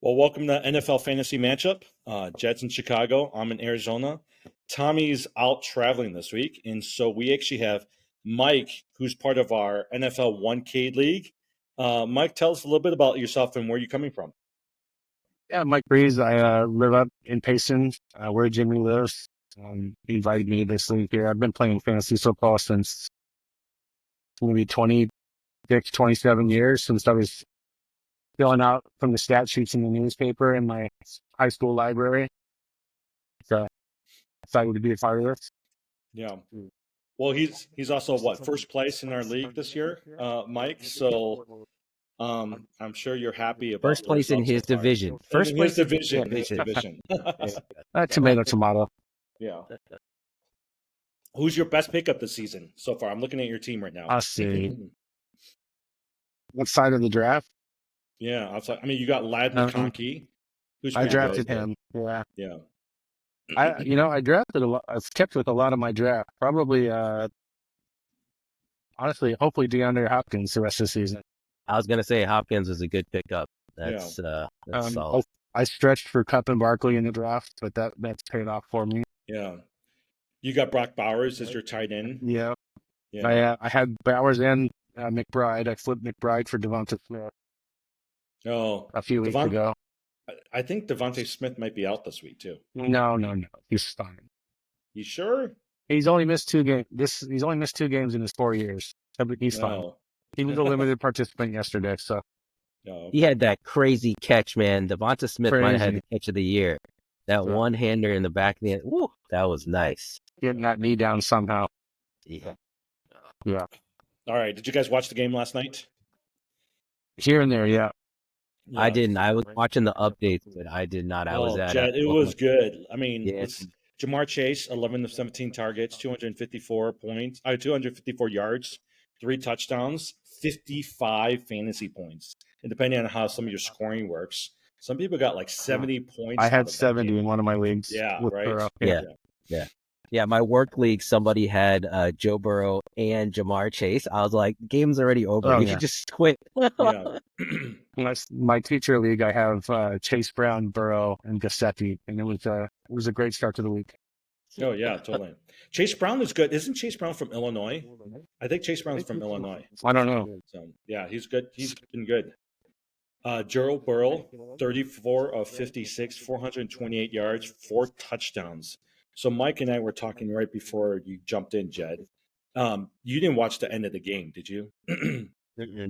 Well, welcome to NFL Fantasy Matchup. Jets in Chicago. I'm in Arizona. Tommy's out traveling this week, and so we actually have Mike, who's part of our NFL 1K League. Mike, tell us a little bit about yourself and where you're coming from. Yeah, Mike Breeze. I live up in Payson, where Jimmy lives. He invited me this league here. I've been playing fantasy football since maybe 26, 27 years, since I was filling out from the stat sheets in the newspaper in my high school library. So excited to be a part of this. Yeah. Well, he's also first place in our league this year, Mike. So I'm sure you're happy about First place in results so his far. division. In his division. Tomato. Yeah. Who's your best pickup this season so far? I'm looking at your team right now. I'll see. What side of the draft? Yeah, outside. I mean, you got Lad McConkey. Who's I pretty drafted good. him. Yeah. Yeah. I drafted a lot. I've kept with a lot of my draft. Probably, honestly, hopefully DeAndre Hopkins the rest of the season. I was gonna say Hopkins is a good pickup. That's solid. I stretched for Kupp and Barkley in the draft, but that's paid off for me. Yeah. You got Brock Bowers as your tight end. Yeah. Yeah. I had Bowers and McBride. I flipped McBride for Devonta Smith. Oh, a few weeks ago. I think Devontae Smith might be out this week too. No. He's fine. You sure? He's only missed 2 games. He's only missed 2 games in his 4 years. He's fine. He was a limited participant yesterday, so. Okay. He had that crazy catch, man. Devonta Smith might have had the catch of the year. That one-hander in the back of the end. Woo, that was nice. Getting that knee down somehow. Yeah. All right. Did you guys watch the game last night? Here and there, yeah. I didn't. I was watching the updates, but I did not. I was at it was good. I mean, yes. It's Jamar Chase, 11 of 17 targets, 254 points, 254 yards, 3 touchdowns, 55 fantasy points. And depending on how some of your scoring works, some people got like 70 points. I had 70 in one of my leagues. Yeah, right. Yeah, my work league, somebody had Joe Burrow and Jamar Chase. I was like, game's already over. You should just quit. My teacher league, I have Chase Brown, Burrow, and Gassetti, and it was a great start to the week. Oh, yeah, totally. Chase Brown is good. Isn't Chase Brown from Illinois? I think Chase Brown's from Illinois. I don't know. So, yeah, he's good. He's been good. Joe Burrow, 34 of 56, 428 yards, 4 touchdowns. So Mike and I were talking right before you jumped in, Jed. You didn't watch the end of the game, did you?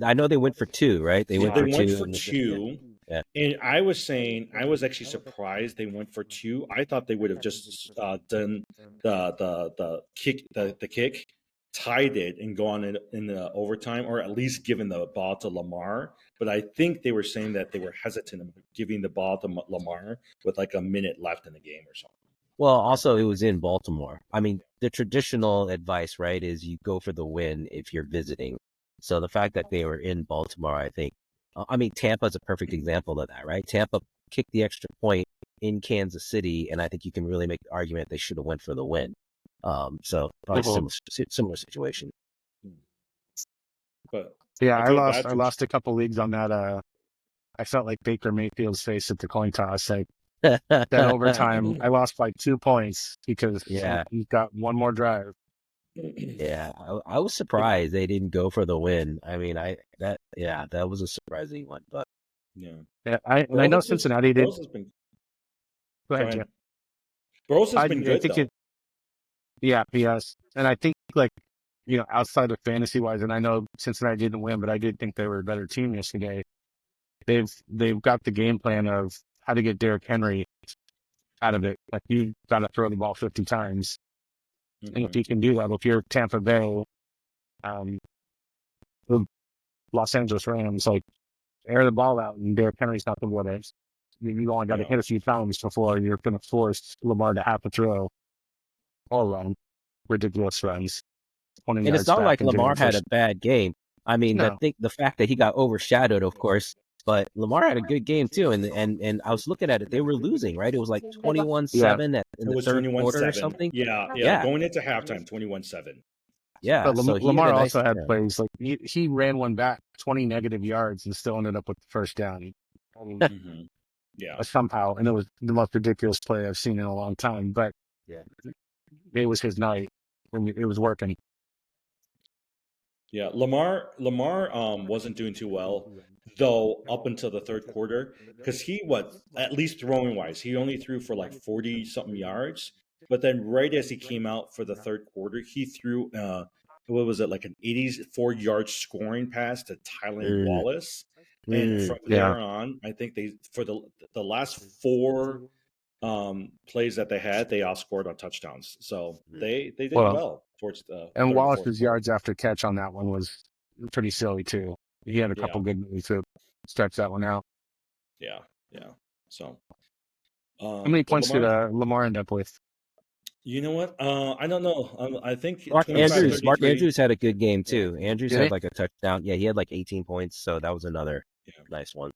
I know they went for 2, right? They went for 2. Yeah. And I was saying, I was actually surprised they went for 2. I thought they would have just done the kick, tied it, and gone in the overtime, or at least given the ball to Lamar. But I think they were saying that they were hesitant of giving the ball to Lamar with like a minute left in the game or something. Well, also it was in Baltimore. I mean, the traditional advice, right, is you go for the win if you're visiting. So the fact that they were in Baltimore, I think, Tampa's a perfect example of that, right? Tampa kicked the extra point in Kansas City, and I think you can really make the argument they should have went for the win. So probably similar situation. But yeah, I lost a couple leagues on that. I felt like Baker Mayfield's face at the coin toss. That overtime, I lost by 2 points because he got one more drive. Yeah, I was surprised they didn't go for the win. I mean, that was a surprising one, but I know Cincinnati did. Go ahead, Jim. Burrows has been good, though. Yes, and I think outside of fantasy wise, and I know Cincinnati didn't win, but I did think they were a better team yesterday. They've got the game plan of how to get Derrick Henry out of it. Like, you got to throw the ball 50 times. Mm-hmm. And if you can do that, if you're Tampa Bay, the Los Angeles Rams, air the ball out, and Derrick Henry's not the winner. You only got to hit a few times before you're going to force Lamar to have to throw all around ridiculous runs. And it's not like Lamar had a bad game. I mean, the fact that he got overshadowed, of course. But Lamar had a good game too, and I was looking at it. They were losing, right? It was like 21-7 in the third quarter or something. Yeah. Going into halftime, 21-7. Yeah, but Lamar also had plays like he ran one back 20 negative yards and still ended up with the first down. Yeah. somehow, and it was the most ridiculous play I've seen in a long time. But Yeah. it was his night when it was working. Yeah, Lamar wasn't doing too well though up until the third quarter because he what at least throwing wise he only threw for like 40 something yards, but then right as he came out for the third quarter he threw what was it like an 84-yard scoring pass to Tylan Mm, Wallace, and mm. from Yeah. there on I think they for the last four plays that they had they all scored on touchdowns, so they did Well, well towards the and third and fourth Wallace's quarter. yards after catch on that one was pretty silly too. He had a Yeah. couple good moves to stretch that one out. Yeah, yeah. So, How many but points did Lamar, Lamar end up with? you know what? I don't know. I think Mark 25, Andrews. Mark 33. Andrews had a good game Yeah, too. Andrews Did had he? like a touchdown. Yeah, he had like 18 points, so that was another yeah, nice one.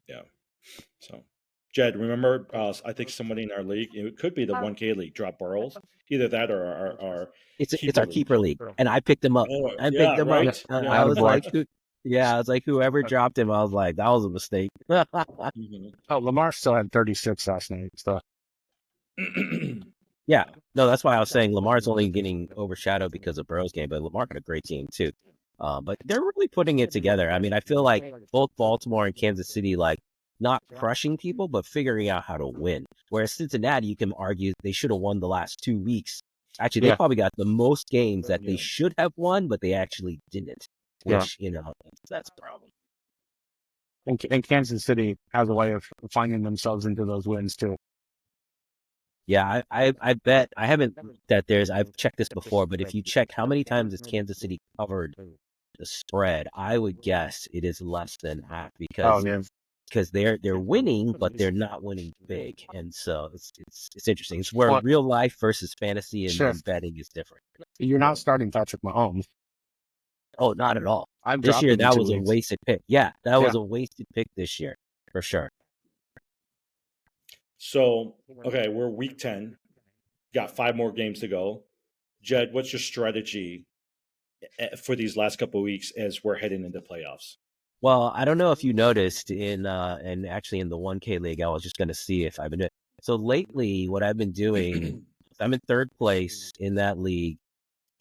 yeah. So, Jed, remember? I think somebody in our league, it could be the 1K league, drop Burrows. Either that or our It's keeper our league. keeper league, and I picked him up. Oh, I picked yeah, him up. Yeah. right. I Yeah. was Attaboy. like, yeah, I was like, whoever dropped him, I was like, that was a mistake. Mhm. Oh, Lamar still had 36 last night. So Yeah, no, that's why I was saying Lamar's only getting overshadowed because of Burrow's game, but Lamar had a great game too. But they're really putting it together. I mean, I feel like both Baltimore and Kansas City, like not crushing people, but figuring out how to win. Whereas Cincinnati, you can argue they should have won the last 2 weeks. Actually, they yeah, probably got the most games that they Yeah. should have won, but they actually didn't. Yeah. Which, that's the problem. and Kansas City has a way of finding themselves into those wins too. Yeah, I bet I haven't that there's I've checked this before, but if you check how many times has Kansas City covered the spread, I would guess it is less than half Oh because yeah. they're winning, but they're not winning big, and so it's interesting. It's where Well, real life versus fantasy sure. and betting is different. You're not starting Patrick Mahomes. Oh, not at all. I've This dropped year him in that 2 was a weeks. wasted pick. Yeah, that Yeah. was a wasted pick this year for sure. So, okay, we're week 10. Got 5 more games to go. Jed, what's your strategy for these last couple of weeks as we're heading into playoffs? Well, I don't know if you noticed and actually in the 1K league, I was just going to see if I've been doing. So lately, what I've been doing, I'm in third place in that league,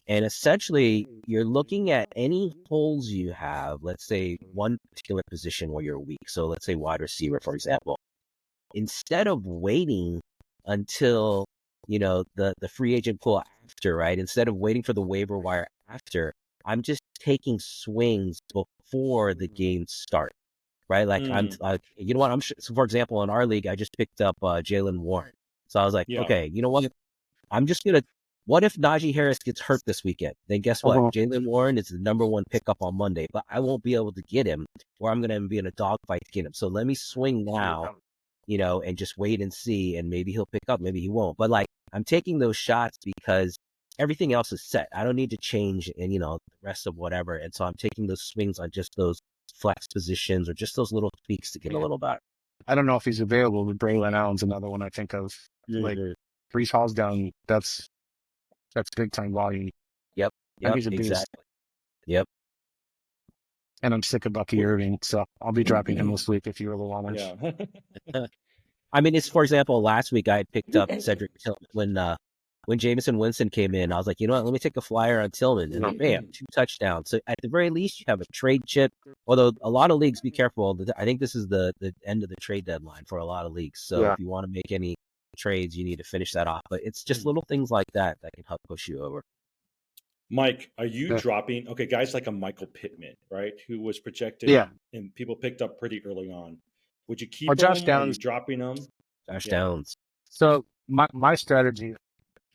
and essentially, you're looking at any holes you have. Let's say one particular position where you're weak. So let's say wide receiver, for example. Instead of waiting until the free agent pool after, right? Instead of waiting for the waiver wire after, I'm just taking swings before the games start, right? Like Mm, you know what? So for example, in our league, I just picked up Jalen Warren. So I was like, yeah. okay, you know what? I'm just gonna. What if Najee Harris gets hurt this weekend? Then guess what? Uh-huh. Jalen Warren is the number one pickup on Monday, but I won't be able to get him, or I'm gonna be in a dogfight to get him. So let me swing now, and just wait and see, and maybe he'll pick up, maybe he won't. But like, I'm taking those shots because everything else is set. I don't need to change and the rest of whatever. And so I'm taking those swings on just those flex positions or just those little tweaks to get a little better. I don't know if he's available, but Braylon Allen's another one I think of. Like Brees Hall's down. That's big time volume. Yep. And Yep. he's a beast. Exactly. Yep. And I'm sick of Bucky Irving, so I'll be dropping him this week if you really want to. Yeah. I mean, it's for example, last week I had picked up Cedric Tillman when Jameson Winston came in. I was like, you know what? Let me take a flyer on Tillman, and then bam, 2 touchdowns. So at the very least, you have a trade chip. Although a lot of leagues, be careful. I think this is the end of the trade deadline for a lot of leagues. So Yeah. if you want to make any trades, you need to finish that off. But it's just little things like that can help push you over. Mike, are you Yeah. dropping? Okay, guys like a Michael Pittman, right, who was projected, Yeah. and people picked up pretty early on. Would you keep Or him? Josh Are you Downs. dropping him? Josh Yeah. Downs. So my strategy,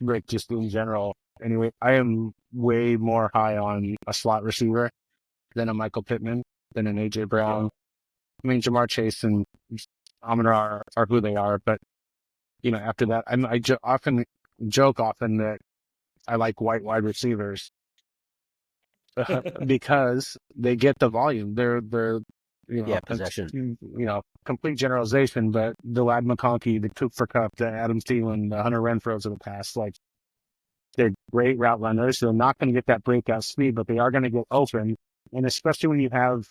like just in general, anyway, I am way more high on a slot receiver than a Michael Pittman, than an AJ Brown. I mean, Jamar Chase and Amon-Ra are who they are, but after that, often joke that I like white wide receivers because they get the volume. They're Possession. complete generalization, but the Lad McConkey, the Cooper Cup, the Adam Thielen, the Hunter Renfrows of the past, like they're great route runners. They're not going to get that breakout speed, but they are going to get open. And especially when you have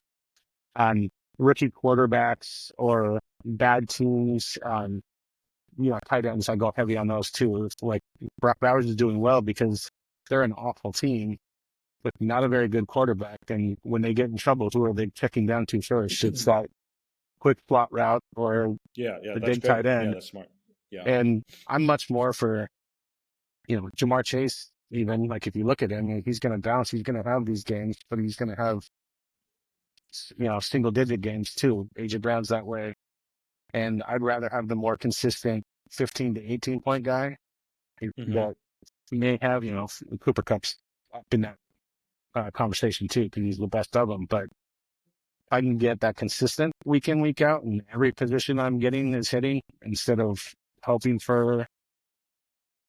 rookie quarterbacks or bad teams, tight ends, I go heavy on those too. It's like Brock Bowers is doing well because they're an awful team with not a very good quarterback. And when they get in trouble, who are they checking down to first? It's that quick slot route or Yeah, the that's big good. tight end. Yeah, that's smart. Yeah. And I'm much more for, Jamar Chase, even. Like, if you look at him, he's going to bounce. He's going to have these games, but he's going to have, single-digit games too. AJ Brown's that way. And I'd rather have the more consistent 15 to 18-point guy Mhm. that may have, Cooper Cup's up in that conversation too, because he's the best of them. But I can get that consistent week in, week out, and every position I'm getting is hitting instead of hoping for,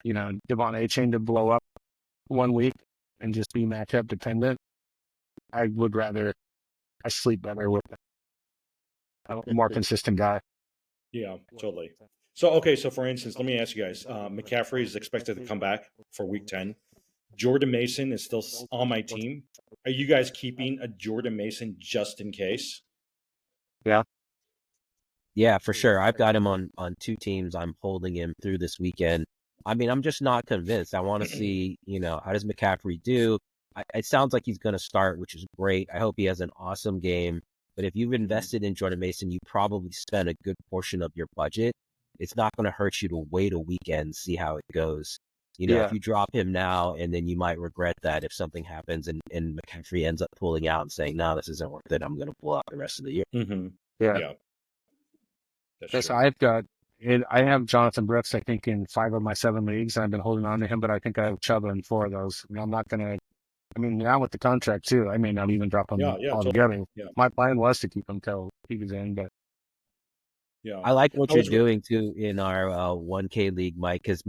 Devon A-Chain to blow up one week and just be matchup dependent. I sleep better with a more consistent guy. Yeah, totally. So for instance, let me ask you guys: McCaffrey is expected to come back for Week 10. Jordan Mason is still on my team. Are you guys keeping a Jordan Mason just in case? Yeah, for sure. I've got him on two teams. I'm holding him through this weekend. I mean, I'm just not convinced. I want to see, how does McCaffrey do? It sounds like he's going to start, which is great. I hope he has an awesome game. But if you've invested in Jordan Mason, you probably spent a good portion of your budget. It's not going to hurt you to wait a weekend, see how it goes. If you drop him now, and then you might regret that if something happens and McCaffrey ends up pulling out and saying, no, this isn't worth it. I'm going to pull out the rest of the year. Mm-hmm. Yeah. That's Yes, true. I have Jonathan Brooks, I think, in 5 of my 7 leagues, and I've been holding on to him, but I think I have Chubb in 4 of those. I'm not going to, now with the contract too, I may not even drop him Yeah, altogether. totally. Yeah. My plan was to keep him till he was in, but Yeah. I like what I you're was- doing too in our 1K league, Mike, because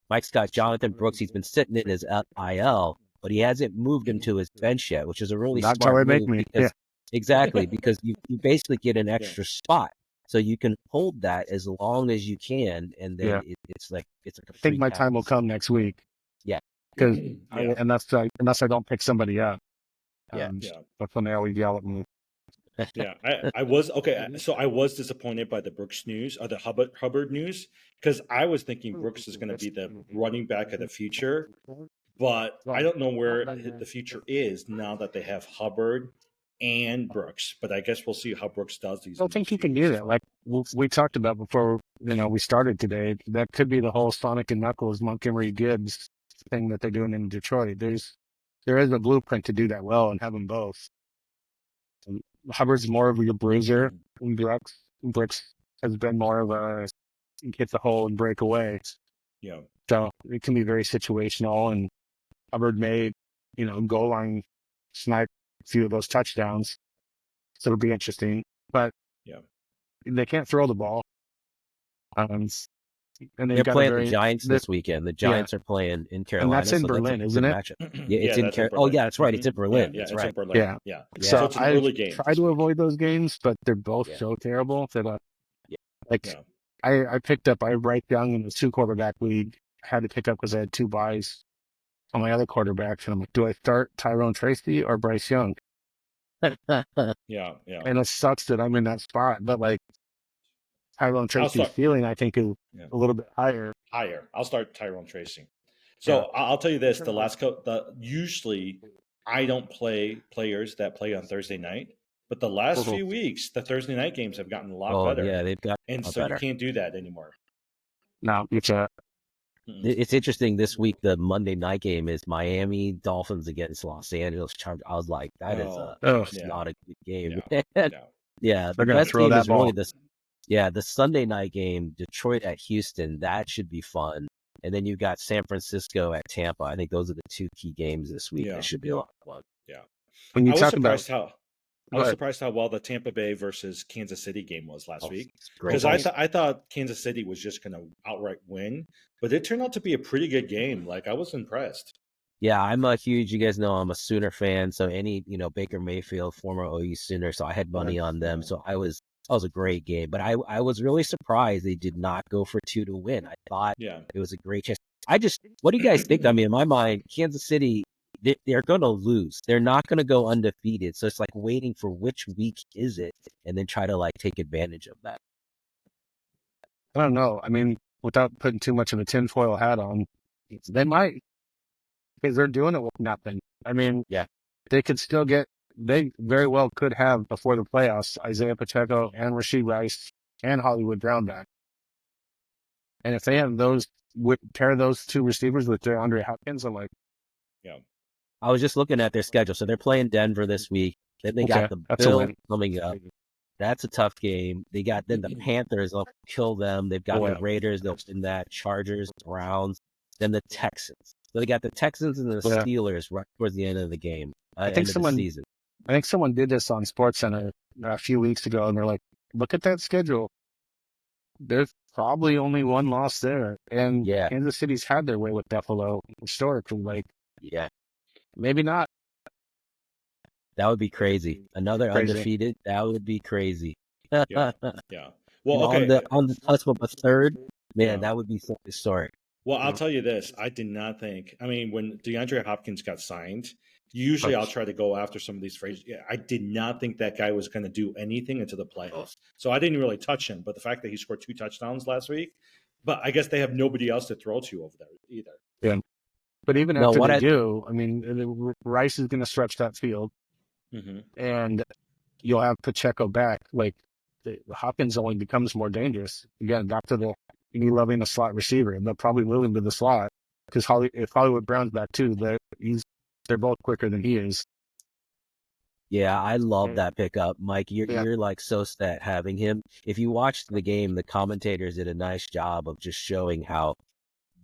Mike's got Jonathan Brooks. He's been sitting in his IL, but he hasn't moved him to his bench yet, which is a really not till smart they make move me. because exactly because you basically get an extra spot, so you can hold that as long as you can, and then it's like a I think free my pass. time will come next week. Yeah. Because Yeah. unless I don't pick somebody up. Yeah. Yeah. That's when they always yell at me. Yeah, I was okay. So I was disappointed by the Brooks news or the Hubbard news because I was thinking Brooks is going to be the running back of the future, but I don't know where the future is now that they have Hubbard and Brooks. But I guess we'll see how Brooks does these. I don't think he can do that. Like we talked about before, we started today. That could be the whole Sonic and Knuckles Montgomery Gibbs thing that they're doing in Detroit. There is a blueprint to do that well and have them both. And Hubbard's more of your bruiser, and Brooks has been more of a hit the hole and break away. Yeah. So it can be very situational, and Hubbard made, goal line snipe a few of those touchdowns. So it'll be interesting. But they can't throw the ball. And they're playing the Giants this weekend. The Giants are playing in Carolina. And that's in Berlin, isn't it? Yeah, it's in Carolina. Oh, yeah, that's right. It's in Berlin. Yeah, that's it's right. in Berlin. Yeah. So it's an early game. I try to avoid those games, but they're both so terrible that I picked up Bryce Young in the 2 quarterback league. I had to pick up because I had 2 buys on my other quarterbacks, and I'm like, do I start Tyrone Tracy or Bryce Young? Yeah. And it sucks that I'm in that spot, but Tyrone Tracy's ceiling, I think, is a little bit higher. I'll start Tyrone Tracy. So I'll tell you this: usually I don't play players that play on Thursday night, but the last few weeks, the Thursday night games have gotten a lot better. Yeah, they've got so you can't do that anymore. No, it's interesting. This week, the Monday night game is Miami Dolphins against Los Angeles Chargers. I was like, that is not a good game. Yeah, the best game is really the Sunday night game, Detroit at Houston. That should be fun. And then you got San Francisco at Tampa. I think those are the 2 key games this week. That should be a lot of fun. Yeah. When you I was talk surprised about I was surprised how well the Tampa Bay versus Kansas City game was last week. Because I thought Kansas City was just going to outright win, but it turned out to be a pretty good game. I was impressed. Yeah, I'm a huge, you guys know I'm a Sooner fan. So any, Baker Mayfield, former OU Sooner. So I had money on them. So that was a great game. But I was really surprised they did not go for 2 to win. I thought it was a great chance. What do you guys think? I mean, in my mind, Kansas City, they're going to lose. They're not going to go undefeated. So it's like waiting for which week is it, and then try to like take advantage of that. I don't know. I mean, without putting too much of a tinfoil hat on, they might, because they're doing it with nothing. I mean, Yeah. they could still they very well could have before the playoffs Isaiah Pacheco and Rashid Rice and Hollywood Brown back. And if they have pair those two receivers with DeAndre Hopkins, I'm like, Yeah. I was just looking at their schedule. So they're playing Denver this week. Then they got the that's a Bills win. coming up. That's a tough game. They got then the Panthers, they'll kill them. They've got the Raiders, they'll win that. Chargers, Browns, then the Texans. So they got the Texans and the Steelers right towards the end of the game. I think end of the season. I think someone did this on SportsCenter a few weeks ago, and they're like, "Look at that schedule. There's probably only one loss there." And Kansas City's had their way with Buffalo historically. Like, maybe not. That would be crazy. Another undefeated. That would be crazy. Yeah. Well, okay. On the cusp of a third, man, that would be so historic. Well, I'll tell you this. I did not think. I mean, when DeAndre Hopkins got signed, usually I'll try to go after some of these phrases. Yeah, I did not think that guy was going to do anything into the playoffs. So I didn't really touch him. But the fact that he scored 2 touchdowns last week, but I guess they have nobody else to throw to over there either. Yeah. But even after they do, I mean, Rice is going to stretch that field. Mm-hmm. And you'll have Pacheco back. Like, Hopkins only becomes more dangerous. Again, back to me loving a slot receiver. And they'll probably move him to the slot because if Hollywood Brown's back too, they're both quicker than he is. Yeah, I love that pickup, Mike. You're like so set having him. If you watched the game, the commentators did a nice job of just showing how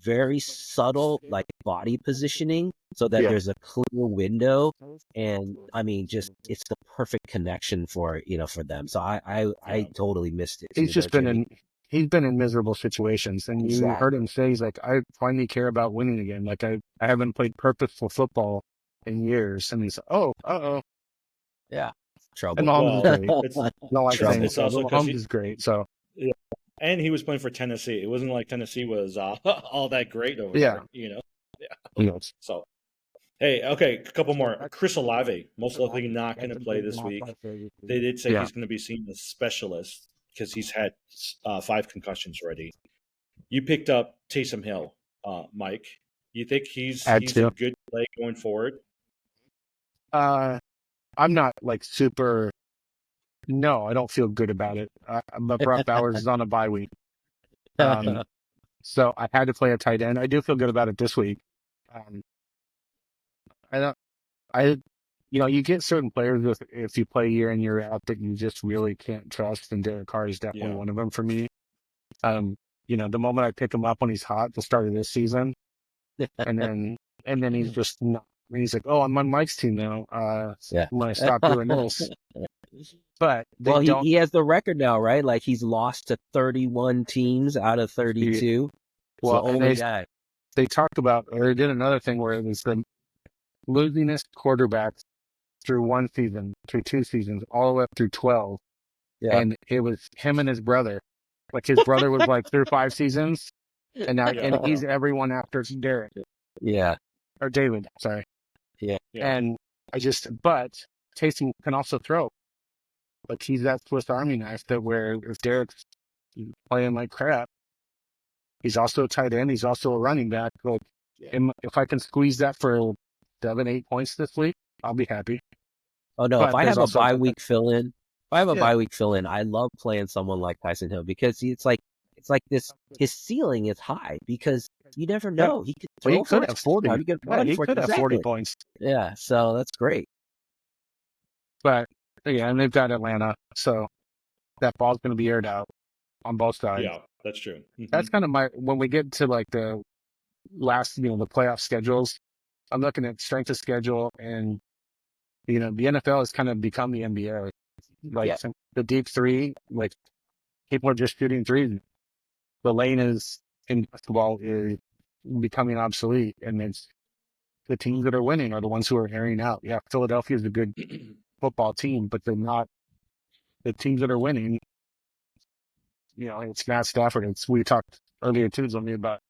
very subtle, like body positioning, so that there's a clear window, and I mean, just it's the perfect connection for them. So I totally missed it. He's been in miserable situations, and you heard him say he's like, I finally care about winning again. Like I haven't played purposeful football in years, and he's trouble. And Mahomes is great. So. Yeah. And he was playing for Tennessee. It wasn't like Tennessee was all that great over there, Yeah. So, hey, okay, a couple more. Chris Olave, most likely not going to play this week. They did say he's going to be seen as a specialist because he's had 5 concussions already. You picked up Taysom Hill, Mike. You think he's a good play going forward? I'm not like super. No, I don't feel good about it. But Brock Bowers is on a bye week. So I had to play a tight end. I do feel good about it this week. You get certain players if you play year in, year out that you just really can't trust, and Derek Carr is definitely one of them for me. The moment I pick him up when he's hot, the start of this season, and then he's just not. He's like, oh, I'm on Mike's team now. I'm gonna stop doing this. But he has the record now, right? Like he's lost to 31 teams out of 32. Well, and they talked about, or they did another thing where it was the losingest quarterbacks through 1 season, through 2 seasons, all the way up through 12. Yeah. And it was him and his brother. Like his brother was like through 5 seasons, and now and he's everyone after Derek. Yeah. Or David, sorry. Yeah. And but Taysom can also throw. Like he's that Swiss Army knife that where if Derek's playing like crap, he's also a tight end. He's also a running back. Like, if I can squeeze that for 7-8 points this week, I'll be happy. Oh no! If I have a bye week fill in, I love playing someone like Tyson Hill because it's like this. His ceiling is high because you never know. He could have 40. He could have 40 points. Yeah, so that's great. But and they've got Atlanta, so that ball's going to be aired out on both sides. Yeah, that's true. Mm-hmm. That's kind of when we get to like the last, the playoff schedules, I'm looking at strength of schedule, and the NFL has kind of become the NBA. Like the deep three, like people are just shooting threes. The lane in basketball is becoming obsolete, and it's the teams that are winning are the ones who are airing out. Yeah, Philadelphia is a good football team, but they're not the teams that are winning. It's Matt Stafford. We talked earlier too, Zombie, about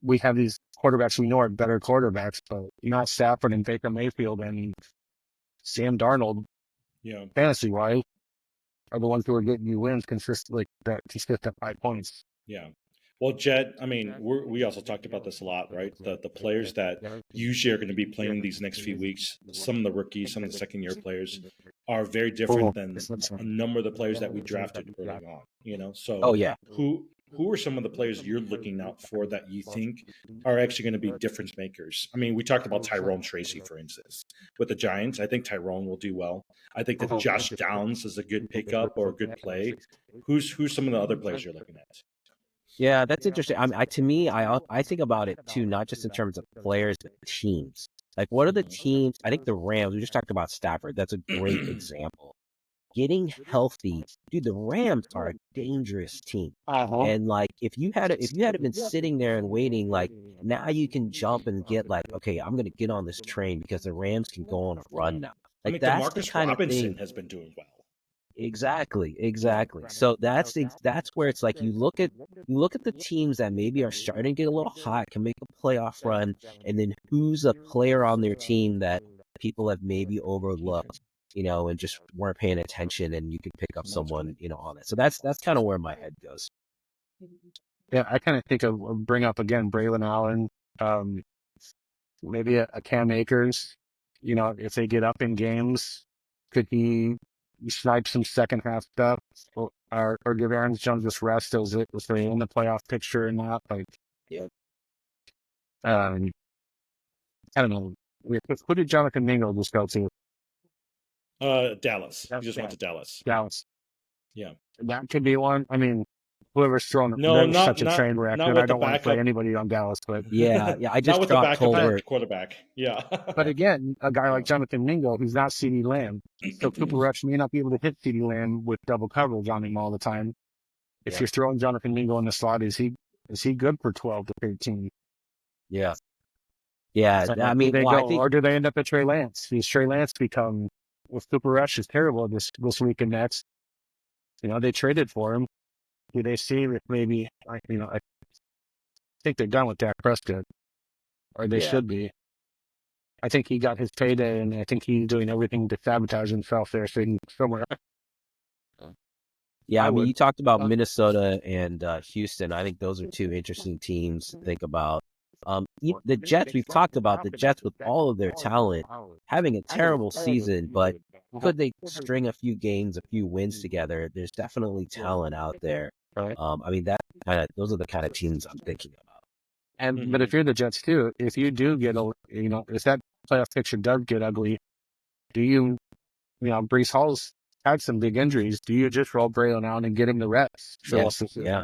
we have these quarterbacks we know are better quarterbacks, but not Stafford and Baker Mayfield and Sam Darnold, Yeah. fantasy wise, are the ones who are getting you wins consistently, that consistent 5 points. Yeah. Well, Jed, I mean, we also talked about this a lot, right? The players that usually are going to be playing these next few weeks, some of the rookies, some of the second year players, are very different than a number of the players that we drafted early on. You know, so Oh yeah. who are some of the players you're looking out for that you think are actually going to be difference makers? I mean, we talked about Tyrone Tracy, for instance, with the Giants. I think Tyrone will do well. I think that Josh Downs is a good pickup or a good play. Who's some of the other players you're looking at? Yeah, that's interesting. I mean, to me, I think about it too, not just in terms of players, but teams. Like, what are the teams? I think the Rams. We just talked about Stafford. That's a great example. Getting healthy, dude. The Rams are a dangerous team, and like if you had been sitting there and waiting, like now you can jump and get like, okay, I'm gonna get on this train because the Rams can go on a run now. I Like mean, that's the Demarcus kind of Robinson thing. has been doing well. Exactly. So that's where it's like you look at the teams that maybe are starting to get a little hot, can make a playoff run, and then who's a player on their team that people have maybe overlooked, and just weren't paying attention, and you could pick up someone, on it. So that's kind of where my head goes. Yeah, I kind of think of bring up again Braylon Allen, maybe a Cam Akers. If they get up in games, could he snipe some second half stuff, or give Aaron Jones this rest as they're in the playoff picture and not like. Yeah. I don't know. Who did Jonathan Mingo just go to? Dallas. He just went to Dallas. Dallas. Yeah. That could be one. I mean, whoever's throwing No, they're such a train wreck that I don't want to play anybody on Dallas, but Yeah, I just not with the dropped backup Tolbert. quarterback. Yeah. But again, a guy like Jonathan Mingo, who's not CeeDee Lamb, so Cooper Rush may not be able to hit CeeDee Lamb with double coverage on him all the time. If you're throwing Jonathan Mingo in the slot, is he good for 12 to 13? Yeah. Yeah, So, I mean, I think, or do they end up at Trey Lance? Does Trey Lance become, if Cooper Rush is terrible this week and next, they traded for him. Do they see if maybe, I think they're done with Dak Prescott, or they should be. I think he got his payday, and I think he's doing everything to sabotage himself there, so he can somewhere. Yeah, I mean, you talked about Minnesota and Houston. I think those are two interesting teams to think about. The Jets, we've talked about the Jets with all of their talent having a terrible season, but could they string a few games, a few wins together? There's definitely talent out there. I mean, those are the kind of teams I'm thinking about. But if you're the Jets too, if you do get if that playoff picture does get ugly, do you Brees Hall's had some big injuries. Do you just roll Braylon out and get him the reps? Yeah.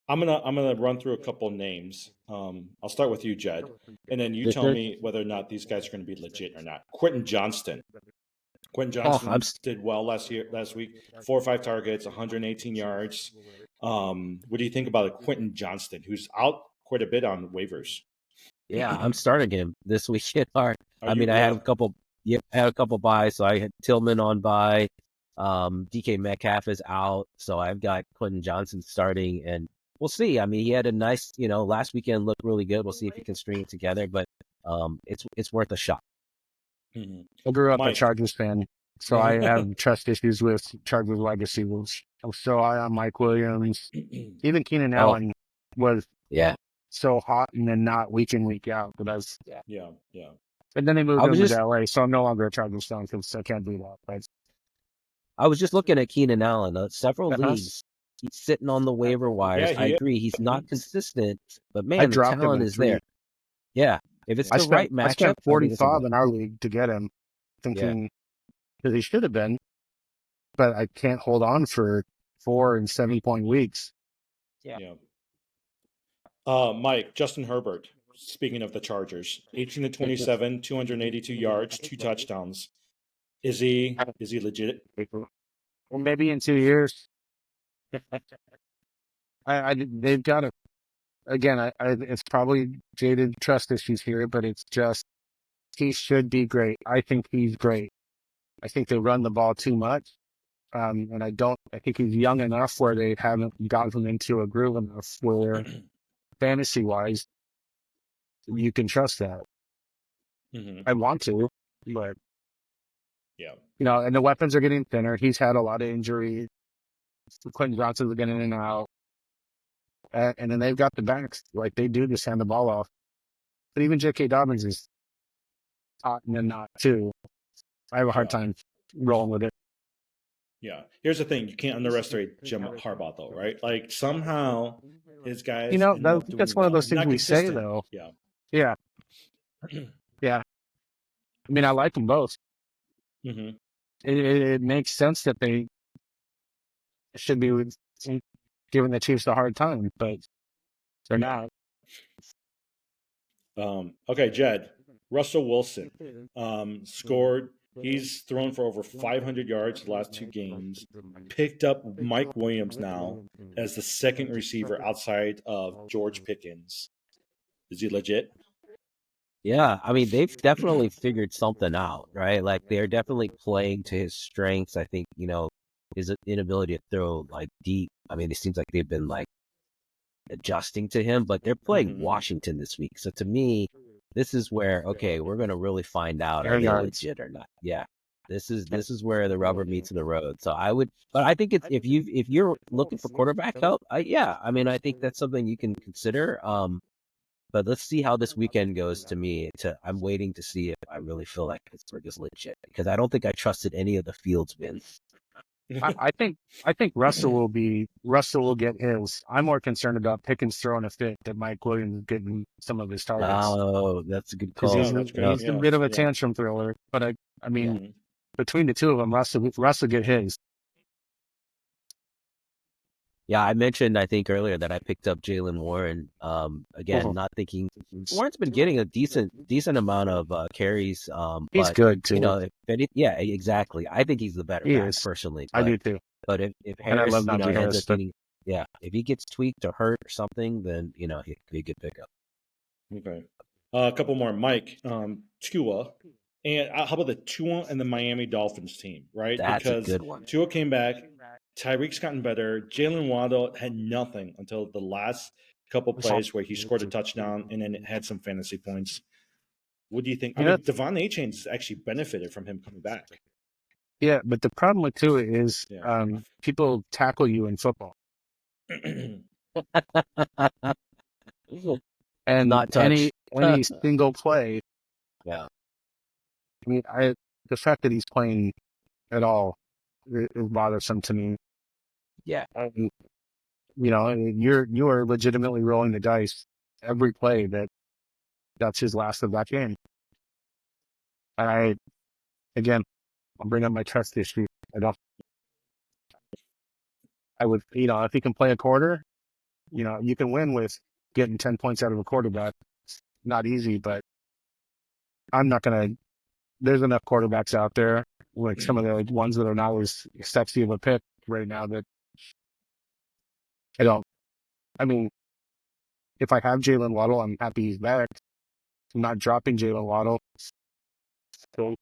I'm gonna run through a couple names. I'll start with you, Jed, and then you tell me whether or not these guys are going to be legit or not. Quentin Johnston. Did well last week. 4 or 5 targets, 118 yards. What do you think about Quentin Johnston, who's out quite a bit on waivers? Yeah, I'm starting him this weekend. I had a couple. Yeah, I had a couple buys. So I had Tillman on buy. DK Metcalf is out, so I've got Quentin Johnston starting, and we'll see. I mean, he had a nice, last weekend looked really good. We'll see if he can string it together, but it's worth a shot. I grew up a Chargers fan, so I have trust issues with Chargers wide receivers. I'm so high on Mike Williams. Even Keenan Allen was so hot and then not week in, week out. But And then they moved him to LA, so I'm no longer a Chargers fan because I can't do that. But I was just looking at Keenan Allen. Several leagues, he's sitting on the waiver wires. I agree, he's not consistent, but man, the talent is there. Yeah, if it's the right matchup, I spent 45 in our league to get him, thinking that he should have been, but I can't hold on for 4 and 7-point weeks. Mike, Justin Herbert. Speaking of the Chargers, 18 to 27, 282 yards, 2 touchdowns. Is he legit? Well, maybe in 2 years. They've got to. Again, it's probably jaded trust issues here, but it's just he should be great. I think he's great. I think they run the ball too much. And I think he's young enough where they haven't gotten into a groove enough where fantasy wise, you can trust that. Mhm. I want to, but Yeah. and the weapons are getting thinner. He's had a lot of injury. Quentin Johnson's getting in and out. And then they've got the backs. Like, they do just hand the ball off. But even J.K. Dobbins is hot and then not, too. I have a hard Yeah. time rolling with it. Yeah. Here's the thing: you can't underestimate Jim Harbaugh, though, right? Like somehow his guys end up doing That's one of well. those things Not we say, consistent. though. Yeah. Yeah, yeah. I mean, I like them both. hmm It makes sense that they should be giving the Chiefs a hard time, but they're not. Okay, Jed. Russell Wilson scored. He's thrown for over 500 yards the last 2 games. Picked up Mike Williams now as the second receiver outside of George Pickens. Is he legit? Yeah, I mean, they've definitely figured something out, right? Like they're definitely playing to his strengths. I think, his inability to throw like deep. I mean, it seems like they've been like adjusting to him, but they're playing Mhm. Washington this week. So to me, this is where, okay, we're going to really find out, are Air they yards. legit or not? Yeah. This is where the rubber meets the road. So but I think it's if you're looking for quarterback help, yeah, I mean, I think that's something you can consider. But let's see how this weekend goes. I'm waiting to see if I really feel like Pittsburgh is legit because I don't think I trusted any of the Fields wins. I think Russell will get his. I'm more concerned about Pickens throwing a fit than Mike Williams getting some of his targets Oh, that's a good because call. Oh, that's great. Yeah. he's a Yeah. bit of a Yeah. tantrum thriller. But I mean, Mhm. between the two of them, Russell get his. Yeah, I mentioned I think earlier that I picked up Jalen Warren. Again, not thinking Warren's been getting a decent amount of carries. He's But good too. yeah, exactly. I think he's the better He back is. personally. I But do too. if And I love Harris, Najee ends Harris, up but getting, yeah, if he gets tweaked or hurt or something, then he could be a good pickup. Okay. A couple more. Mike, Tua. And how about the Tua and the Miami Dolphins team, right? That's a Because good one. Tua came back, Tyreek's gotten better. Jalen Waddle had nothing until the last couple plays where he scored a touchdown and then had some fantasy points. What do you think? I Yeah, mean, Devon Achane's actually benefited from him coming back. yeah. But the problem with Tua is Yeah. people tackle you in football, and Not touch. any single play. Yeah. I mean, the fact that he's playing at all is bothersome to me. Yeah. You are legitimately rolling the dice every play that's his last of that game. And again, I'll bring up my trust issue. I would, if he can play a quarter, you can win with getting 10 points out of a quarterback. It's not easy, but I'm not going to, there's enough quarterbacks out there, like some of the ones that are not as sexy of a pick right now that I don't, I mean, if I have Jalen Waddle, I'm happy he's back. I'm not dropping Jalen Waddle. So,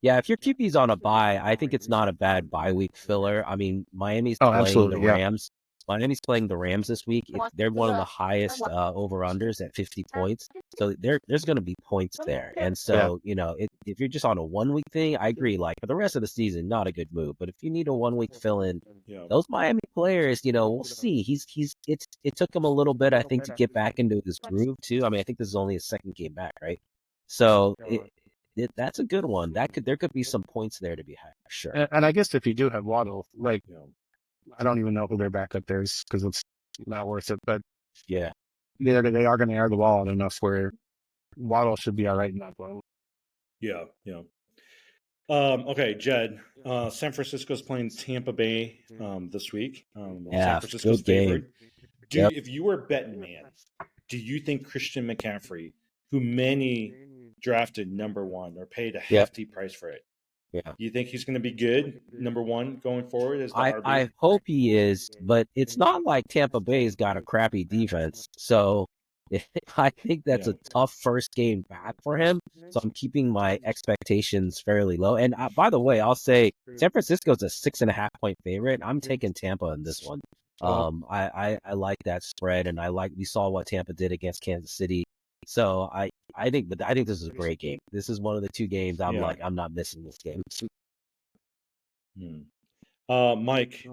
Yeah, if your QB's on a bye, I think it's not a bad bye week filler. I mean, Miami's playing the absolutely, yeah. Rams. Miami's playing the Rams this week. They're one of the highest over-unders at 50 points. So there's going to be points there. And so, if you're just on a 1-week thing, I agree. Like for the rest of the season, not a good move. But if you need a 1-week fill-in, Yeah. those Miami players, we'll see. It took him a little bit, I think, to get back into his groove too. I mean, I think this is only his second game back, right? So that's a good one. There could be some points there to be had, sure. And I guess if you do have Waddle, like, Yeah. I don't even know who their backup there is because it's not worth it. But Yeah. they are going to air the ball enough where Waddle should be all right in that one. Yeah. Yeah. Okay, Jed. San Francisco's playing Tampa Bay this week. Yeah, San Francisco's good game. favored. Yep. If you were a betting man, do you think Christian McCaffrey, who many drafted number one or paid a hefty price for it, Yeah. do you think he's going to be good number one going forward as the RB? I hope he is, but it's not like Tampa Bay's got a crappy defense. So, I think that's Yeah. a tough first game back for him. So I'm keeping my expectations fairly low. And by the way, I'll say San Francisco's a 6.5 point favorite. I'm taking Tampa in this one. I like that spread, and we saw what Tampa did against Kansas City. So I think this is a great game. This is one of the two games I'm Yeah. like, I'm not missing this game. Mike,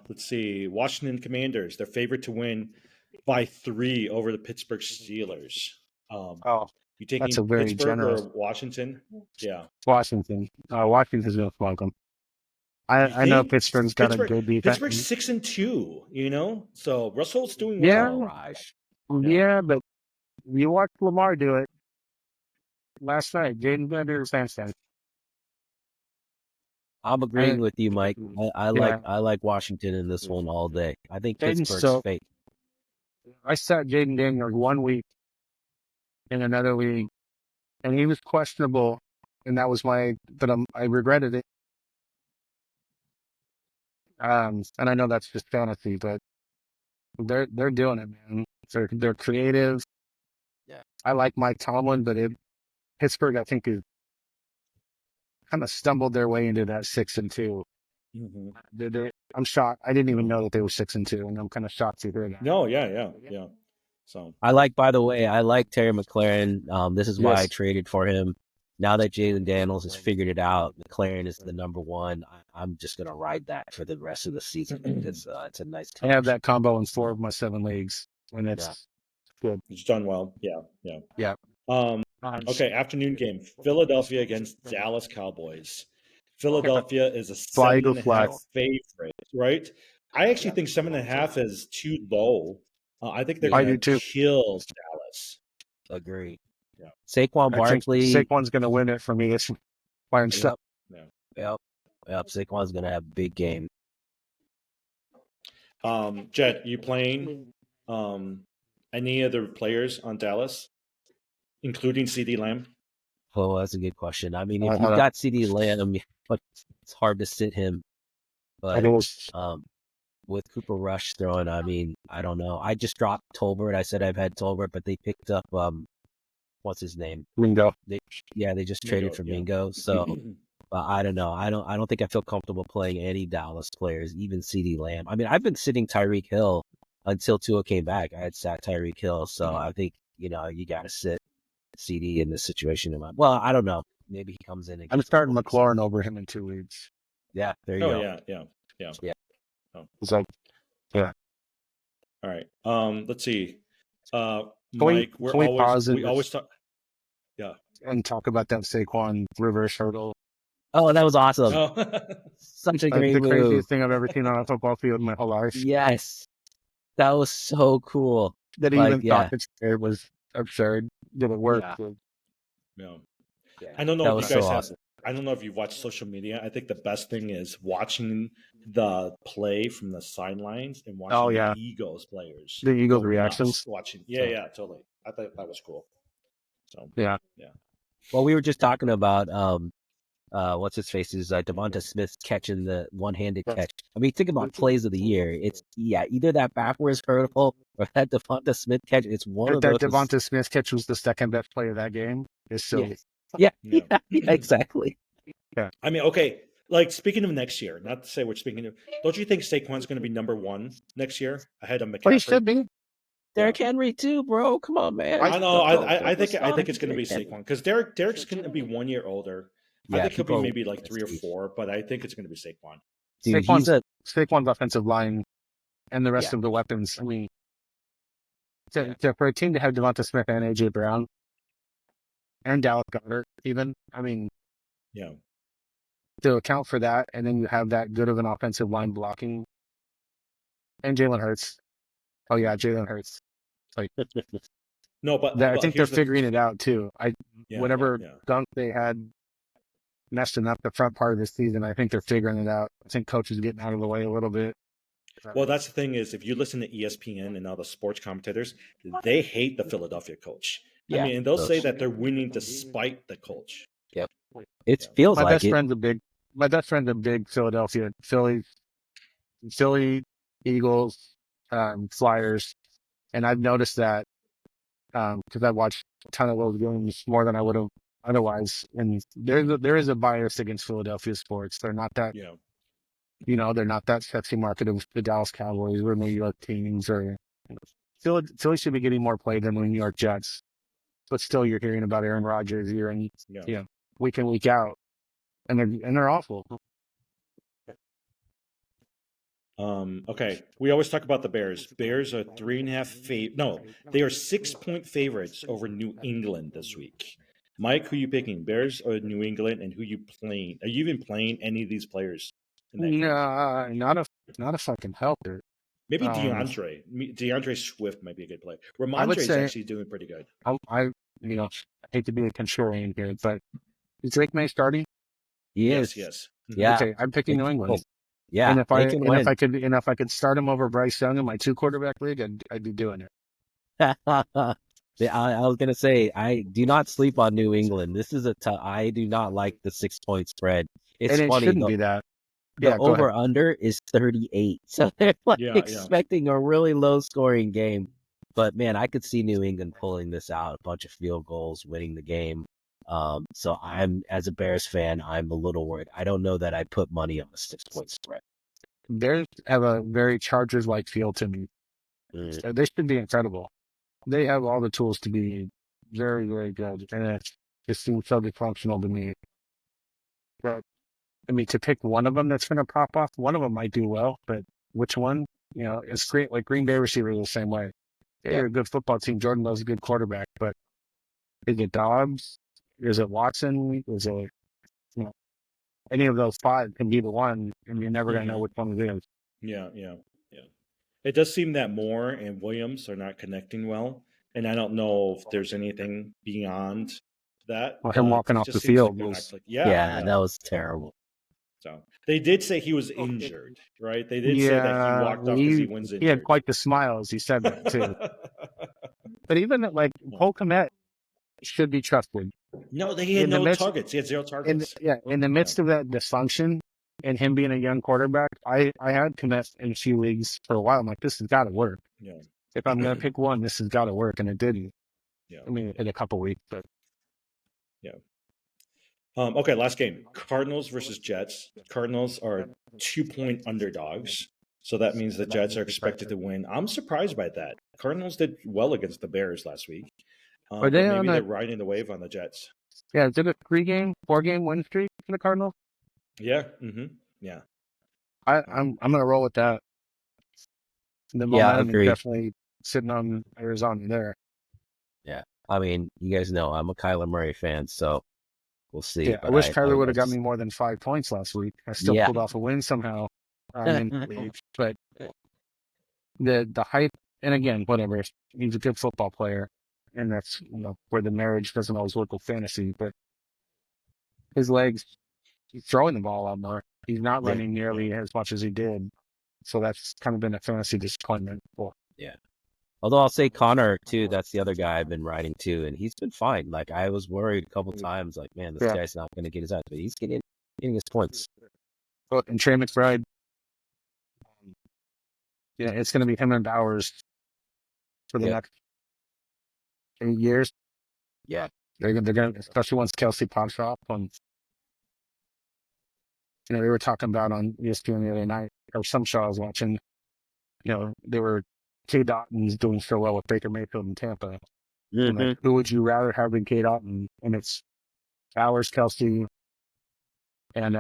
let's see. Washington Commanders, they're favored to win by 3 over the Pittsburgh Steelers. Oh, You that's taking a very Pittsburgh generous or Washington? Yeah. Washington. Washington's going to flunk them. You I know think Pittsburgh's got a good Pittsburgh's defense. 6-2, you know? So Russell's doing Yeah, well. Raj. yeah, but you watched Lamar do it last night. Jaden Bender, Samson. I'm agreeing I, with you, Mike. yeah, I like Washington in this one all day. I think Jaden's Pittsburgh's fake. I sat Jaden Daniels 1 week in another league, and he was questionable, and that was I regretted it. And I know that's just fantasy, but they're doing it, man. They're creative. Yeah. I like Mike Tomlin, but Pittsburgh, I think, is kind of stumbled their way into that 6-2. Mm-hmm. I'm shocked. I didn't even know that they were 6-2, and I'm kind of shocked to hear that. No, yeah. So By the way, I like Terry McLaurin. This is why I Yes. traded for him. Now that Jalen Daniels has figured it out, McLaurin is the number one. I'm just gonna ride that for the rest of the season. It's a nice. I have that combo in 4 of my 7 leagues, and it's good. it's done well. Yeah. Yeah. Okay, afternoon game. Philadelphia against Dallas Cowboys. Philadelphia is a Fly, Eagle, 7.5 fly. favorite, right? I actually think 7.5 is too low. I think they're I going do to too. kill Dallas. Agree. Yeah. Saquon I think Barkley. Saquon's going to win it for me. It's by himself. Yep. Saquon's gonna have a big game. Jed, you playing any other players on Dallas, including CD Lamb? Oh, that's a good question. I mean, if Uh-huh. you've got CD Lamb, it's hard to sit him. I But think with Cooper Rush throwing, I mean, I don't know. I just dropped Tolbert. I said I've had Tolbert, but they picked up what's his name? Mingo. They just traded for yeah. Mingo. So I don't know. I don't think I feel comfortable playing any Dallas players, even CD Lamb. I mean, I've been sitting Tyreek Hill until Tua came back. I had sat Tyreek Hill, so I think you got to sit CD in this situation. Well, I don't know. Maybe he comes in. And I'm gets starting the points. McLaurin over him in 2 weeks. Yeah, there you go. Yeah. It's like, All right. Let's see. we- Mike, can we pause we and always talk. and talk about that Saquon reverse hurdle. Oh, that was awesome. Oh. Such a Like great the move. craziest thing I've ever seen on a football field in my whole life. Yes, that was so cool. That he Like, even thought it was absurd. Did it work? Yeah. Yeah, I don't know that if was you guys so have. awesome. I don't know if you've watched social media. I think the best thing is watching the play from the sidelines and watching Oh, yeah. the Eagles players. The Eagles go reactions. nuts Watching. Yeah, totally. I thought that was cool. So Yeah. Well, we were just talking about what's his face is Devonta Smith catching the one-handed catch. I mean, think about plays of the year. It's either that backwards hurdle or that Devonta Smith catch. It's one of That those. Devonta Smith catch was the second best play of that game. It's so Yeah, Yeah. exactly. I mean, okay. Like speaking of next year, not to say we're speaking of. Don't you think Saquon's going to be number 1 next year ahead of McCaffrey? But he should be. Derrick Henry too, bro. Come on, man. I know. I think it's going to be Saquon because Derek's going to be 1 year older. I think he'll be maybe like 3 or 4, but I think it's going to be Saquon. Dude, Saquon's offensive line and the rest of the weapons. I mean, for a team to have Devonta Smith and AJ Brown and Dallas Goedert, even, I mean, Yeah. to account for that, and then you have that good of an offensive line blocking, and Jalen Hurts. Oh yeah, Jalen Hurts. Like, No, but I think they're figuring it out too. Whatever yeah. gunk they had messing up the front part of the season, I think they're figuring it out. I think coach is getting out of the way a little bit. Well, that's the thing is if you listen to ESPN and all the sports commentators, they hate the Philadelphia coach. I mean, and they'll say that they're winning despite the coach. Yep. It feels My like best it. friend's a big Philly, Eagles, Flyers, and I've noticed that because I watched a ton of those games more than I would have otherwise. And there is a bias against Philadelphia sports. They're not that, Yeah. they're not that sexy market of the Dallas Cowboys or New York teams or Philly should be getting more play than the New York Jets. But still, you're hearing about Aaron Rodgers year in, Yeah. week in, week out, and they're awful. Okay. We always talk about the Bears. Bears are 3.5 no, they are 6-point favorites over New England this week. Mike, who you picking? Bears or New England, and who you playing? Are you even playing any of these players in that game? Nah, not if I can help it. Maybe DeAndre Swift might be a good play. I would Ramondre is say- actually doing pretty good. I hate to be a contrarian here, but is Drake May starting? Yes. Yes. Yeah. Okay, I'm picking New England. Yeah. and they can win. if I could start him over Bryce Young in my 2-quarterback league, I'd be doing it. I was gonna say, I do not sleep on New England. This is I do not like the 6-point spread. It's And it funny. shouldn't The, be that. the Yeah, go over ahead. under is 38, so they're Yeah. expecting a really low scoring game. But man, I could see New England pulling this out, a bunch of field goals, winning the game. So as a Bears fan, I'm a little worried. I don't know that I put money on a 6-point spread. Bears have a very Chargers-like feel to me. So they should be incredible. They have all the tools to be very, very good, and it just seems so dysfunctional to me. But I mean, to pick one of them that's going to pop off, one of them might do well, but which one? It's great. Like Green Bay receivers the same way. They're a good football team. Jordan Love's a good quarterback, but is it Dobbs? Is it Watson? Is it any of those 5 can be the one, and you're never going to know which one it is. Yeah. It does seem that Moore and Williams are not connecting well, and I don't know if there's anything beyond that. Well, him walking It off just the seems like field they're was- not Yeah, that was terrible. So they did say he was injured, right? They did say that he walked off because he was injured. He had quite the smile as he said that too. But even Cole Kmet should be trusted. No, he had no targets. He had 0 targets. In the midst of that dysfunction and him being a young quarterback, I had Kmet in a few leagues for a while. I'm like, this has got to work. Yeah. If I'm going to pick one, this has got to work, and it didn't. Yeah. I mean, in a couple weeks, but Okay, last game. Cardinals versus Jets. Cardinals are 2-point underdogs. So that means the Jets are expected to win. I'm surprised by that. Cardinals did well against the Bears last week. Are they but maybe on they're a- riding the wave on the Jets. yeah, is it a 4-game win streak for the Cardinals? Yeah. Yeah. I'm going to roll with that. The Yeah, I momentum is agree. definitely sitting on Arizona there. I mean, you guys know I'm a Kyler Murray fan, so we'll see. Yeah, I but wish Kyler would have got just- me more than 5 points last week. I still Yeah. pulled off a win somehow. In the league. But the hype, and again, whatever. He's a good football player, and that's where the marriage doesn't always work with fantasy. But his legs, he's throwing the ball out more. He's not Yeah. running nearly as much as he did. So that's kind of been a fantasy disappointment. Well, Although I'll say Connor too, that's the other guy I've been riding too, and he's been fine. Like I was worried a couple times, like man, this Yeah. guy's not going to get his out, but he's getting his points. and Trey McBride, it's going to be him and Bowers for the Yeah. next 8 years. Yeah. They're going to, especially once Kelsey pops off. They were talking about on ESPN the other night, or some show I was watching. They were K. Dotton's doing so well with Baker Mayfield in Tampa. And, like, who would you rather have than K. Dotton? And it's Bowers, Kelsey, and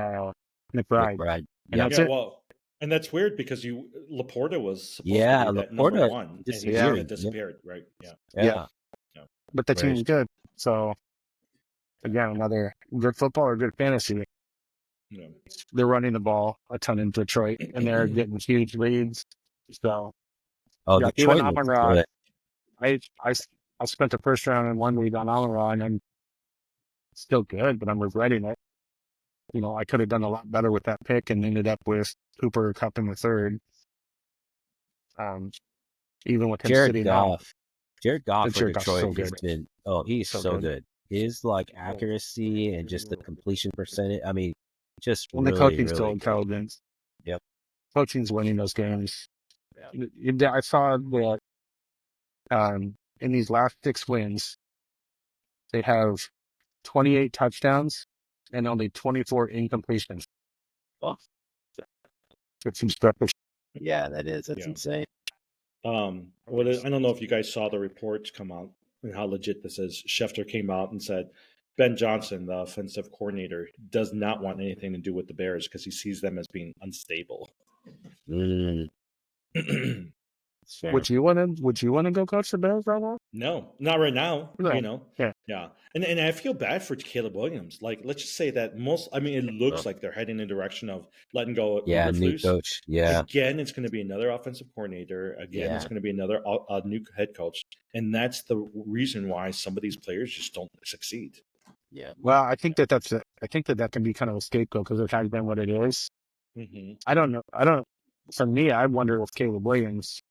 McBride. Right. And Yeah. that's Yeah, it. well, and that's weird because Laporta was supposed Yeah, to be that number Laporta one, and he disappeared. kind of disappeared, right? Yeah. Yeah. But the Right. team's good. So, again, another good football or good fantasy. Yeah. They're running the ball a ton in Detroit, and they're getting huge leads. So, Oh, Yeah, Detroit even looks Amon-Ra. good. I spent the first round in one league on Amon-Ra, and I'm still good, but I'm regretting it. I could have done a lot better with that pick and ended up with Cooper Kupp in the third. Even with him Jared sitting out. Goff. Jared Goff for Jared Goff's so Detroit has good. been he's So so good. good. His accuracy and just the completion percentage. I mean, just And really, the coaching's really still good. intelligent. Yep. Coaching's winning those games. I saw that in these last 6 wins, they have 28 touchdowns and only 24 incompletions. Oh. Which seems special. Yeah, that is. That's Yeah. insane. I don't know if you guys saw the reports come out and how legit this is. Schefter came out and said Ben Johnson, the offensive coordinator, does not want anything to do with the Bears because he sees them as being unstable. It's fair. Would you want to go coach the Bears right now? No, not right now. No. You know, Yeah. And I feel bad for Caleb Williams. Like, let's just say that it looks like they're heading in the direction of letting go of Yeah, new Eberflus. coach. Yeah. Again, it's going to be another offensive coordinator. Again, it's going to be another new head coach, and that's the reason why some of these players just don't succeed. Yeah. Well, I think that can be kind of a scapegoat because it has been what it is. Mm-hmm. I don't know. For me, I wonder if Caleb Williams,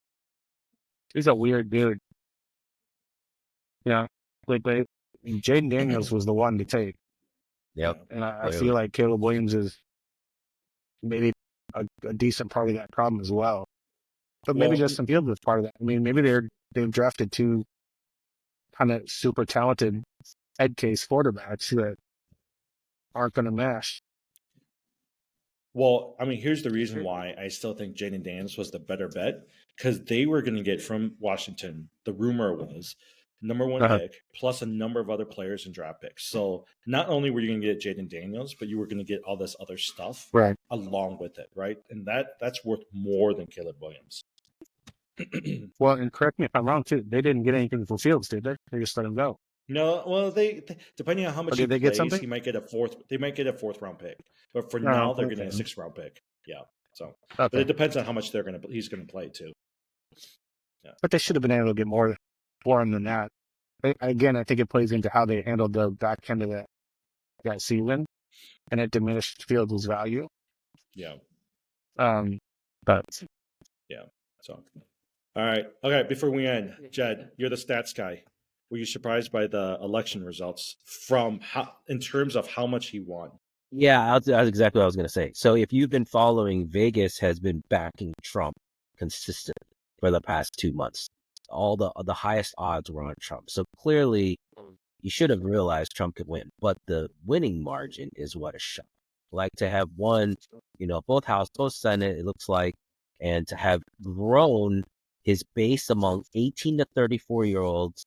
he's a weird dude. Yeah. Like Jaden Daniels was the one to take. Yep. And I Clearly. feel like Caleb Williams is maybe a decent part of that problem as well. But maybe Well, Justin Fields is part of that. I mean, maybe they've drafted 2 kind of super talented head case quarterbacks that aren't going to mesh. Well, I mean, here's the reason why I still think Jaden Daniels was the better bet because they were going to get from Washington. The rumor was number 1 pick plus a number of other players and draft picks. So not only were you going to get Jaden Daniels, but you were going to get all this other stuff along with it, right? And that's worth more than Caleb Williams. Well, and correct me if I'm wrong too. They didn't get anything for Fields, did they? They just let him go. No, well, they depending on how much did they get something? he might get a 4th round pick. But for now, they're getting a 6th round pick. Yeah. So, but it depends on how much he's going to play too. Yeah. But they should have been able to get more than that. Again, I think it plays into how they handled the back end of that season, and it diminished Fields' value. Yeah. But yeah. So, all right. Okay. Before we end, Jed, you're the stats guy. Were you surprised by the election results in terms of how much he won? Yeah, that's exactly what I was going to say. So if you've been following, Vegas has been backing Trump consistently for the past 2 months. All the highest odds were on Trump. So clearly, you should have realized Trump could win. But the winning margin is what is shock. Like to have won, both House, both Senate, it looks like, and to have grown his base among 18 to 34-year-olds,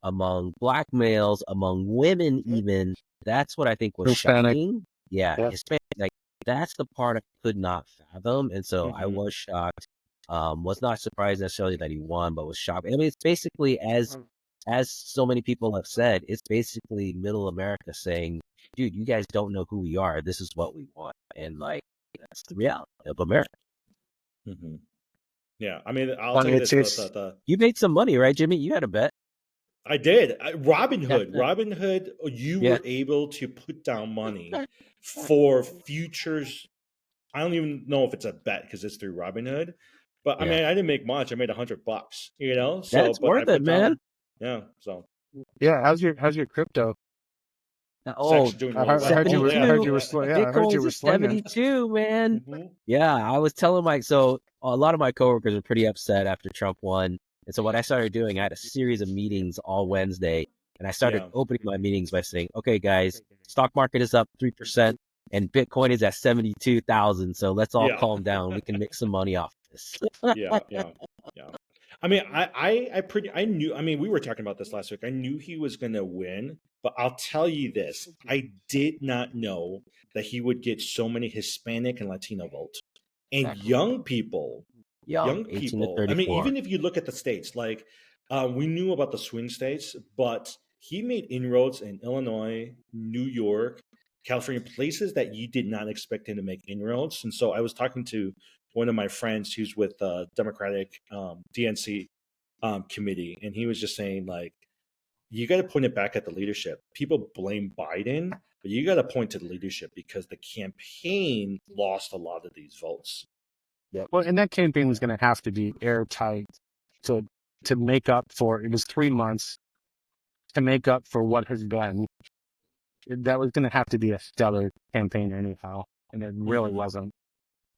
among Black males, among women even. That's what I think was Hispanic. shocking. Yeah, Hispanic. Like, that's the part I could not fathom. And so I was shocked. Was not surprised necessarily that he won, but was shocked. I mean, it's basically, as so many people have said, it's basically middle America saying, dude, you guys don't know who we are. This is what we want. And like, that's the reality of America. Mm-hmm. Yeah. I mean, I'll tell you this. You made some money, right, Jimmy? You had a bet. I did. Robinhood, you were able to put down money for futures. I don't even know if it's a bet because it's through Robinhood. But I mean, I didn't make much. I made $100, So that's worth it, man. Yeah. So how's your crypto? Oh, I heard you were slinging. Bitcoin's 72, man. Mm-hmm. Yeah, I was telling Mike. So a lot of my coworkers were pretty upset after Trump won. And so what I started doing, I had a series of meetings all Wednesday, and I started opening my meetings by saying, okay, guys, stock market is up 3% and Bitcoin is at 72,000. So let's all calm down. We can make some money off this. Yeah. I mean, I knew, we were talking about this last week. I knew he was going to win, but I'll tell you this. I did not know that he would get so many Hispanic and Latino votes and young people. Young people. I mean, even if you look at the states, like we knew about the swing states, but he made inroads in Illinois, New York, California, places that you did not expect him to make inroads. And so I was talking to one of my friends who's with the Democratic DNC committee, and he was just saying, like, you got to point it back at the leadership. People blame Biden, but you got to point to the leadership because the campaign lost a lot of these votes. Yeah. Well, and that campaign was going to have to be airtight to make up for. It was 3 months to make up for what has been. That was going to have to be a stellar campaign anyhow, and it really wasn't.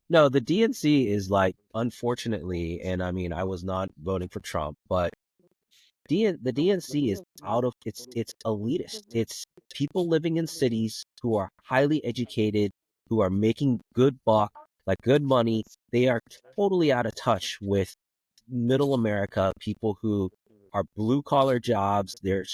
No, the DNC is like, unfortunately, and I mean, I was not voting for Trump, but The DNC is it's elitist. It's people living in cities who are highly educated, who are making good buck, like good money. They are totally out of touch with middle America, people who are blue collar jobs. They're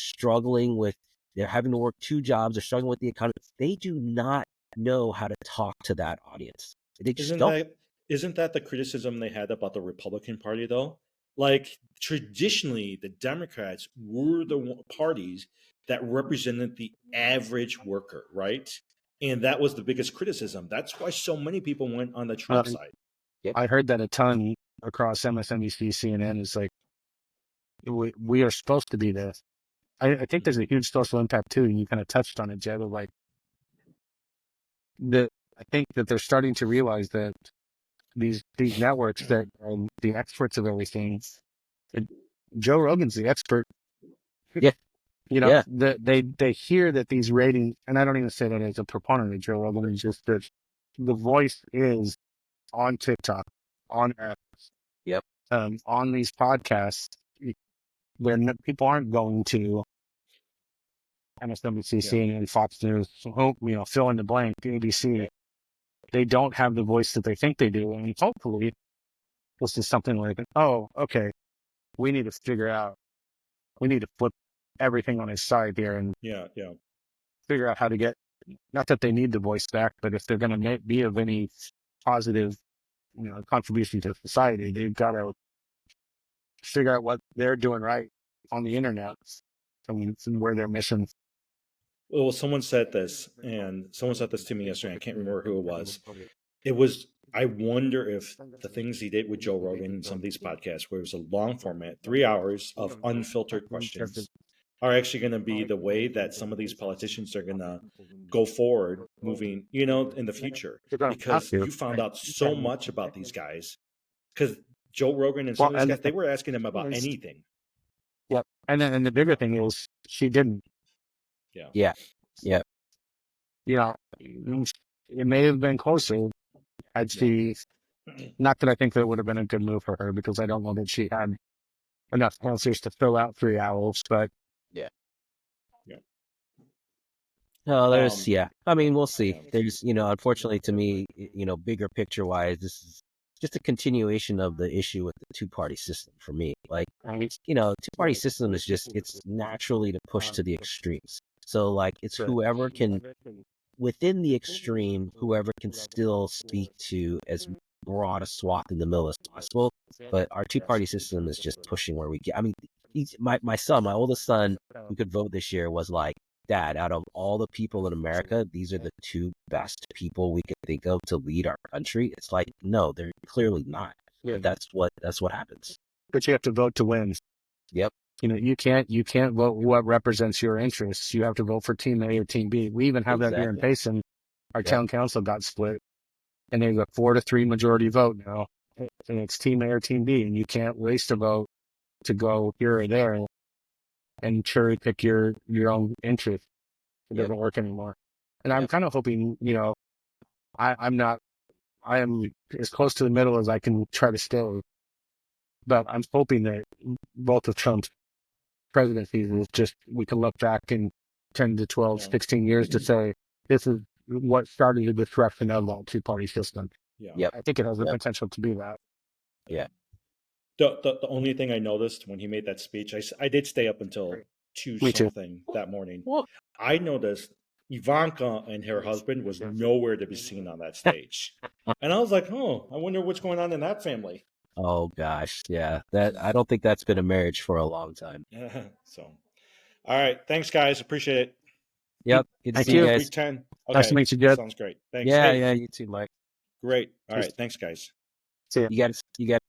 having to work two jobs. They're struggling with the economy. They do not know how to talk to that audience. They just Isn't don't. that the criticism they had about the Republican Party though? Like traditionally, the Democrats were the parties that represented the average worker, right? And that was the biggest criticism. That's why so many people went on the Trump Uh, side. I heard that a ton across MSNBC, CNN. It's like we are supposed to be this. I think there's a huge social impact too, and you kind of touched on it, Jed. Of like I think that they're starting to realize that these networks that are the experts of everything. that Joe Rogan's the expert. Yeah. You know, Yeah. they hear that these ratings, and I don't even say that as a proponent of Joe Rogan. It's just that the voice is on TikTok, on X, Yep. on these podcasts, where people aren't going to MSNBC, CNN, Fox News, fill in the blank, ABC. They don't have the voice that they think they do, and hopefully, this is something like, oh, okay, we need to flip everything on his side here and Yeah. figure out how to get, not that they need the voice back, but if they're going to be of any positive, contribution to society, they've got to figure out what they're doing right on the internet and where they're missing. Well, someone said this, and someone said this to me yesterday. I can't remember who it was. It was, I wonder if the things he did with Joe Rogan and some of these podcasts, where it was a long format, 3 hours of unfiltered questions, are actually going to be the way that some of these politicians are going to go forward, moving, in the future. Because you found out so much about these guys. Because Joe Rogan and some of these guys, they were asking him about anything. Yep. And the bigger thing is she didn't. Yeah. It may have been closer had she, not that I think that would have been a good move for her, because I don't know that she had enough answers to fill out 3 hours, but No, I mean, we'll see. There's, unfortunately to me, bigger picture wise, this is just a continuation of the issue with the two-party system for me. Like, two-party system is it's naturally to push to the extremes. So like, it's whoever can, within the extreme, whoever can still speak to as broad a swath in the middle as possible. But our two-party system is just pushing where we get. I mean, my oldest son, who could vote this year, was like, Dad, out of all the people in America, these are the two best people we could think of to lead our country. It's like, no, they're clearly not. Yeah. But that's what happens. But you have to vote to win. Yep. You can't vote what represents your interests. You have to vote for Team A or Team B. We even have that here in Payson. Our town council got split, and there's a 4-3 majority vote now, and it's Team A or Team B, and you can't waste a vote to go here or there and cherry pick your own interest. It doesn't work anymore. And I'm kind of hoping, I am as close to the middle as I can try to stay. But I'm hoping that both of Trump's presidencies is just, we can look back in 10 to 12, 16 years to say, this is what started the disruption of the two-party system. Yep. I think it has the potential to be that. Yeah. The only thing I noticed when he made that speech, I did stay up until 2 something that morning. I noticed Ivanka and her husband was nowhere to be seen on that stage. And I was like, oh, I wonder what's going on in that family. Oh gosh. Yeah. I don't think that's been a marriage for a long time. So, all right. Thanks, guys. Appreciate it. Yep. Good to Thank see you you. guys. Week 10. Okay. Nice to meet you, Jed. Sounds great. Thanks. Yeah, Hey, you too, Mike. great. All right. Thanks, guys. See ya. You got